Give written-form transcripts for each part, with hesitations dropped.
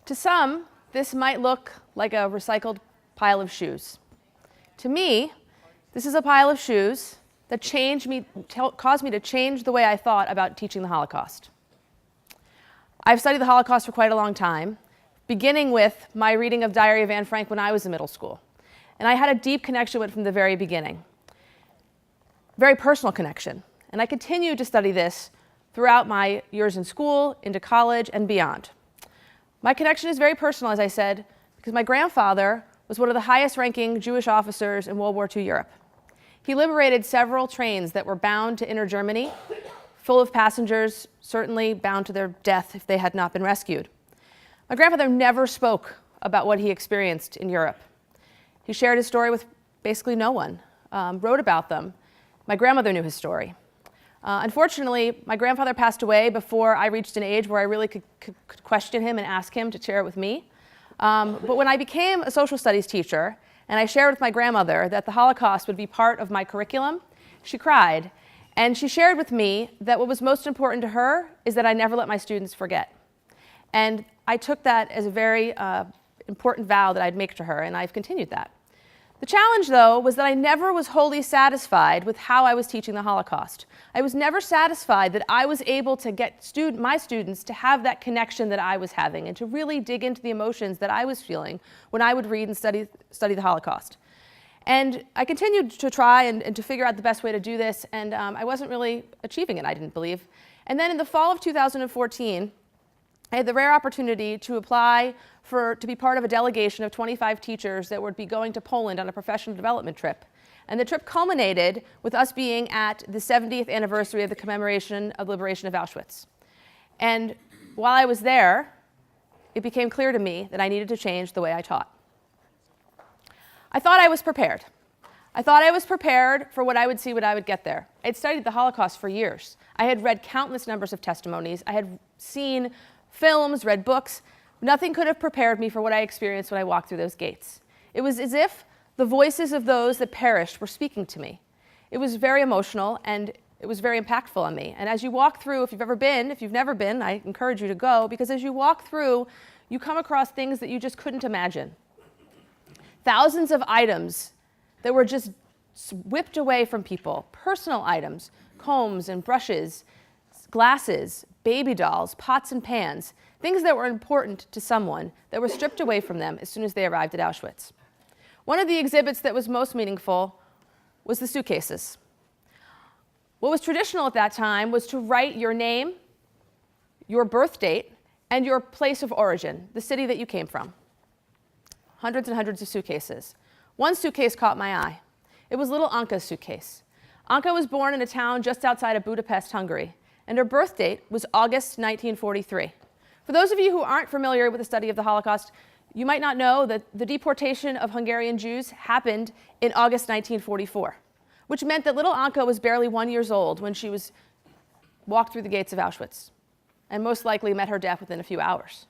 To some, this might look like a recycled pile of shoes. To me, this is a pile of shoes that caused me to change the way I thought about teaching the Holocaust. I've studied the Holocaust for quite a long time, beginning with my reading of Diary of Anne Frank when I was in middle school. And I had a deep connection with it from the very beginning, very personal connection. And I continued to study this throughout my years in school, into college, and beyond. My connection is very personal, as I said, because my grandfather was one of the highest-ranking Jewish officers in World War II Europe. He liberated several trains that were bound to inner Germany, full of passengers, certainly bound to their death if they had not been rescued. My grandfather never spoke about what he experienced in Europe. He shared his story with basically no one, wrote about them. My grandmother knew his story. Unfortunately, my grandfather passed away before I reached an age where I really could question him and ask him to share it with me. But when I became a social studies teacher, and I shared with my grandmother that the Holocaust would be part of my curriculum, she cried. And she shared with me that what was most important to her is that I never let my students forget. And I took that as a very important vow that I'd make to her, and I've continued that. The challenge, though, was that I never was wholly satisfied with how I was teaching the Holocaust. I was never satisfied that I was able to get my students to have that connection that I was having and to really dig into the emotions that I was feeling when I would read and study the Holocaust. And I continued to try and to figure out the best way to do this, and I wasn't really achieving it, I didn't believe. And then in the fall of 2014, I had the rare opportunity to apply to be part of a delegation of 25 teachers that would be going to Poland on a professional development trip. And the trip culminated with us being at the 70th anniversary of the commemoration of the liberation of Auschwitz. And while I was there, it became clear to me that I needed to change the way I taught. I thought I was prepared. I thought I was prepared for what I would see when I would get there. I had studied the Holocaust for years. I had read countless numbers of testimonies. I had seen films, read books. Nothing could have prepared me for what I experienced when I walked through those gates. It was as if the voices of those that perished were speaking to me. It was very emotional, and it was very impactful on me. And as you walk through, if you've never been, I encourage you to go, because as you walk through, you come across things that you just couldn't imagine. Thousands of items that were just whipped away from people, personal items, combs and brushes, glasses, baby dolls, pots and pans, things that were important to someone that were stripped away from them as soon as they arrived at Auschwitz. One of the exhibits that was most meaningful was the suitcases. What was traditional at that time was to write your name, your birth date, and your place of origin, the city that you came from. Hundreds and hundreds of suitcases. One suitcase caught my eye. It was little Anka's suitcase. Anka was born in a town just outside of Budapest, Hungary, and her birth date was August 1943. For those of you who aren't familiar with the study of the Holocaust, you might not know that the deportation of Hungarian Jews happened in August 1944, which meant that little Anka was barely 1 year old when she walked through the gates of Auschwitz, and most likely met her death within a few hours.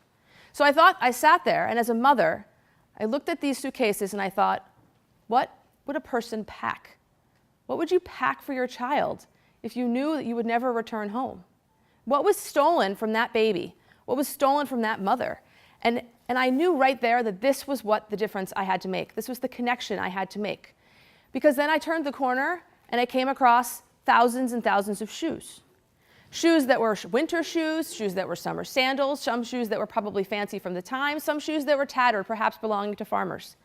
So I sat there, and as a mother, I looked at these suitcases and I thought, what would a person pack? What would you pack for your child if you knew that you would never return home? What was stolen from that baby? What was stolen from that mother? And I knew right there that this was what the difference I had to make. This was the connection I had to make. Because then I turned the corner and I came across thousands and thousands of shoes. Shoes that were winter shoes that were summer sandals, some shoes that were probably fancy from the time, some shoes that were tattered, perhaps belonging to farmers.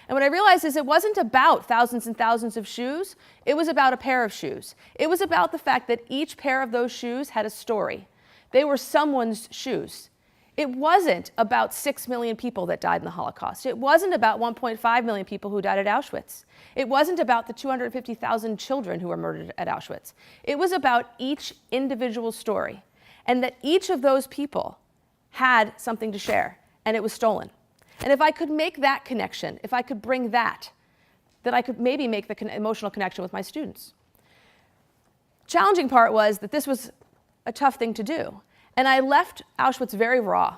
And what I realized is it wasn't about thousands and thousands of shoes, it was about a pair of shoes. It was about the fact that each pair of those shoes had a story. They were someone's shoes. It wasn't about 6 million people that died in the Holocaust. It wasn't about 1.5 million people who died at Auschwitz. It wasn't about the 250,000 children who were murdered at Auschwitz. It was about each individual story, and that each of those people had something to share, and it was stolen. And if I could make that connection, if I could bring that, then I could maybe make the emotional connection with my students. Challenging part was that this was a tough thing to do. And I left Auschwitz very raw.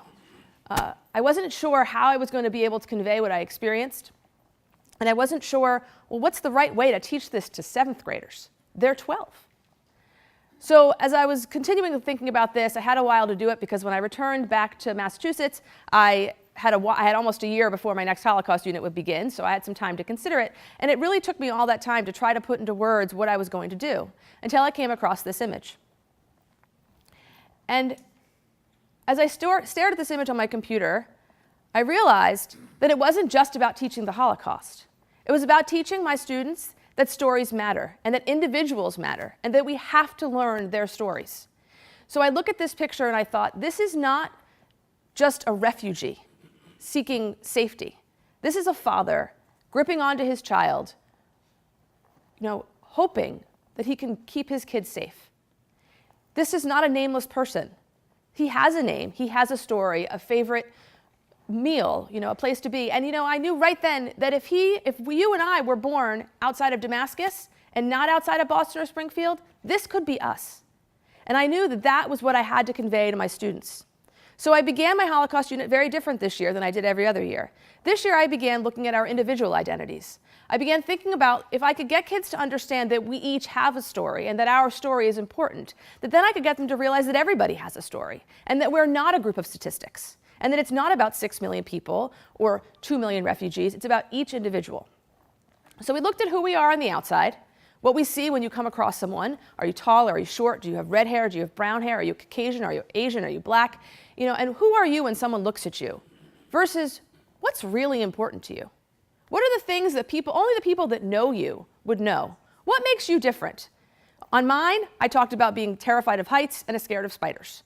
I wasn't sure how I was going to be able to convey what I experienced. And I wasn't sure, well, what's the right way to teach this to 7th graders? They're 12. So as I was continuing thinking about this, I had a while to do it because when I returned back to Massachusetts, I I had almost a year before my next Holocaust unit would begin, so I had some time to consider it. And it really took me all that time to try to put into words what I was going to do, until I came across this image. And as I stared at this image on my computer, I realized that it wasn't just about teaching the Holocaust. It was about teaching my students that stories matter, and that individuals matter, and that we have to learn their stories. So I look at this picture and I thought, this is not just a refugee seeking safety. This is a father gripping onto his child, hoping that he can keep his kids safe. This is not a nameless person. He has a name, he has a story, a favorite meal, a place to be. And I knew right then that if you and I were born outside of Damascus and not outside of Boston or Springfield, this could be us. And I knew that that was what I had to convey to my students. So I began my Holocaust unit very different this year than I did every other year. This year I began looking at our individual identities. I began thinking about if I could get kids to understand that we each have a story and that our story is important, that then I could get them to realize that everybody has a story and that we're not a group of statistics and that it's not about 6 million people or 2 million refugees, it's about each individual. So we looked at who we are on the outside, what we see when you come across someone. Are you tall? Are you short? Do you have red hair? Do you have brown hair? Are you Caucasian? Are you Asian? Are you black? And who are you when someone looks at you? Versus what's really important to you? What are the things that only the people that know you would know? What makes you different? On mine, I talked about being terrified of heights and scared of spiders.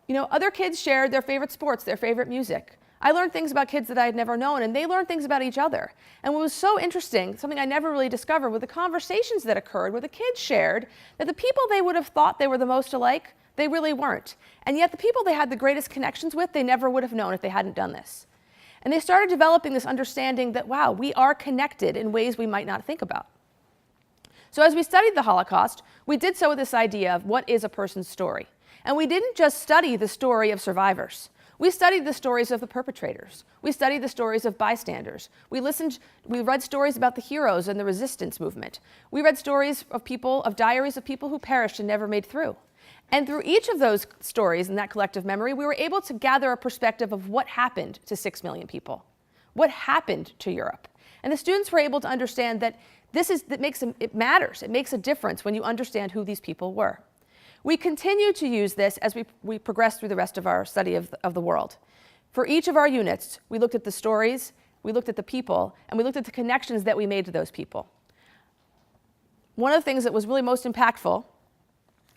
Other kids shared their favorite sports, their favorite music. I learned things about kids that I had never known, and they learned things about each other. And what was so interesting, something I never really discovered, were the conversations that occurred where the kids shared that the people they would have thought they were the most alike, they really weren't. And yet the people they had the greatest connections with, they never would have known if they hadn't done this. And they started developing this understanding that, wow, we are connected in ways we might not think about. So as we studied the Holocaust, we did so with this idea of what is a person's story. And we didn't just study the story of survivors. We studied the stories of the perpetrators. We studied the stories of bystanders. We read stories about the heroes and the resistance movement. We read stories of diaries of people who perished and never made through. And through each of those stories and that collective memory, we were able to gather a perspective of what happened to 6 million people, what happened to Europe. And the students were able to understand that it matters. It makes a difference when you understand who these people were. We continue to use this as we progress through the rest of our study of the world. For each of our units, we looked at the stories, we looked at the people, and we looked at the connections that we made to those people. One of the things that was really most impactful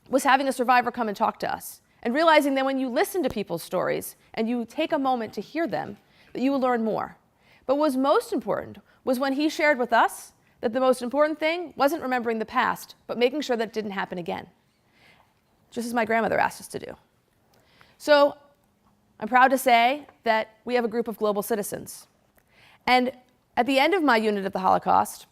was having a survivor come and talk to us, and realizing that when you listen to people's stories and you take a moment to hear them, that you will learn more. But what was most important was when he shared with us that the most important thing wasn't remembering the past, but making sure that it didn't happen again, just as my grandmother asked us to do. So I'm proud to say that we have a group of global citizens. And at the end of my unit of the Holocaust,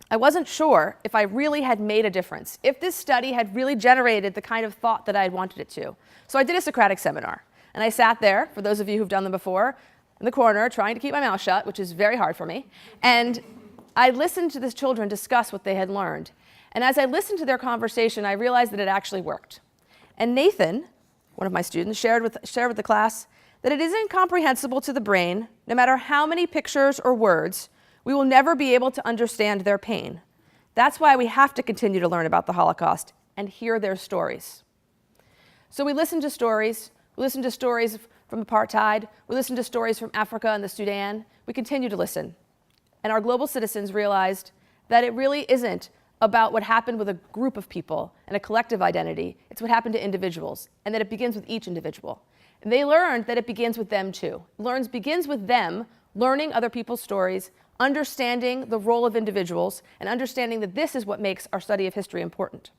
I wasn't sure if I really had made a difference, if this study had really generated the kind of thought that I had wanted it to. So I did a Socratic seminar, and I sat there, for those of you who've done them before, in the corner trying to keep my mouth shut, which is very hard for me, and I listened to the children discuss what they had learned. And as I listened to their conversation, I realized that it actually worked. And Nathan, one of my students, shared with the class that it is incomprehensible to the brain, no matter how many pictures or words, we will never be able to understand their pain. That's why we have to continue to learn about the Holocaust and hear their stories. So we listened to stories. We listened to stories from apartheid. We listened to stories from Africa and the Sudan. We continue to listen. And our global citizens realized that it really isn't about what happened with a group of people and a collective identity. It's what happened to individuals, and that it begins with each individual. And they learned that it begins with them too. It begins with them learning other people's stories, understanding the role of individuals, and understanding that this is what makes our study of history important.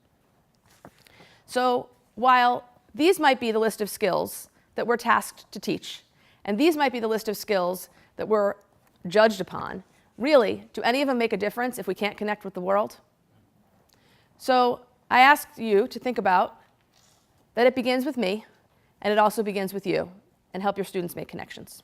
So while these might be the list of skills that we're tasked to teach, and these might be the list of skills that we're judged upon, really, do any of them make a difference if we can't connect with the world? So I asked you to think about that it begins with me, and it also begins with you, and help your students make connections.